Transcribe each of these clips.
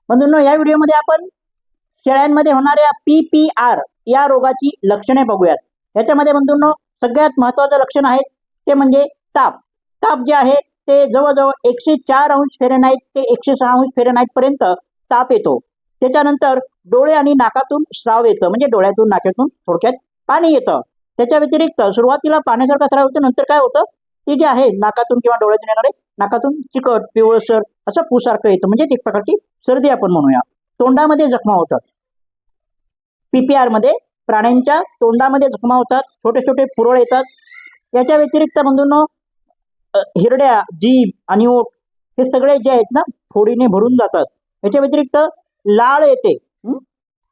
बंधूंनो, या व्हिडिओमध्ये आपण शेळ्यांमध्ये होणाऱ्या PPR या रोगाची लक्षणे बघूयात. याच्यामध्ये बंधूंनो सगळ्यात महत्त्वाचं लक्षण आहे ते म्हणजे ताप. ताप जे आहे ते जवळजवळ 104 अंश फेरेनहाइट ते 106 अंश फेरेनहाइट पर्यंत ताप येतो. त्याच्यानंतर डोळे आणि नाकातून स्राव येतं, म्हणजे डोळ्यातून नाकातून थोडक्यात पाणी येतं. त्याच्या व्यतिरिक्त सुरुवातीला पाण्यासारखा स्राव होतो, नंतर काय होतं ते जे आहे नाकातून किंवा डोळ्यातून येणारे नाकातून चिकट पिवळसर असं पूसारखं येतं, म्हणजे एक प्रकारची सर्दी आपण म्हणूया. तोंडामध्ये जखमा होतात. PPR मध्ये प्राण्यांच्या तोंडामध्ये जखमा होतात, छोटे छोटे पुरळ येतात. याच्या व्यतिरिक्त बंधूंनो हिरड्या, जीभ आणि ओठ हे सगळे जे आहेत ना फोडीने भरून जातात. याच्या व्यतिरिक्त लाळ येते.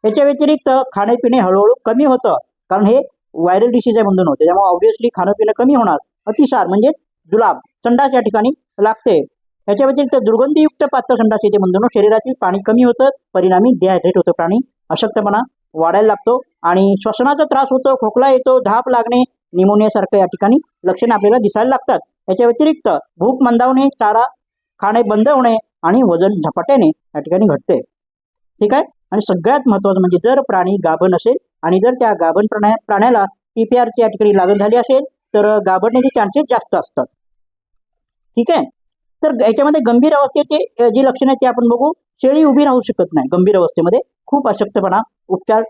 याच्या व्यतिरिक्त खाणेपिणे हळूहळू कमी होतं, कारण हे व्हायरल डिसीज आहे बंधूंनो, त्याच्यामुळे ऑब्व्हियसली खाणं पिणं कमी होणार. अतिसार म्हणजे जुलाब, संडास या ठिकाणी लागते. याच्या व्यतिरिक्त दुर्गंधीयुक्त पातळ संडास येते बंधूंनो, शरीरातील पाणी कमी होतं, परिणामी डिहायड्रेट होतं प्राणी, अशक्तपणा वाढायला लागतो आणि श्वसनाचा त्रास होतो, खोकला येतो, धाप लागणे, निमोनियासारखं या ठिकाणी लक्षणे आपल्याला दिसायला लागतात. याच्या व्यतिरिक्त भूक मंदावणे, चारा खाणे बंद होणे आणि वजन झपाट्याने या ठिकाणी घटते. ठीक आहे. आणि सगळ्यात महत्त्वाचं म्हणजे जर प्राणी गाभण असेल आणि जर त्या गाभण प्राण्याला PPR ची या ठिकाणी लागण झाली असेल तर गाभण्याचे चान्सेस जास्त असतात. ठीक आहे. तर याच्यामध्ये गंभीर अवस्थेचे जी लक्षणं आहेत ते आपण बघू. शेळी उभी राहू शकत नाही गंभीर अवस्थेमध्ये, खूप अशक्तपणा, उपचार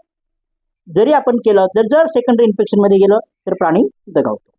जरी आपण केलं तर जर सेकंडरी इन्फेक्शन मध्ये गेलं तर प्राणी दगावतो.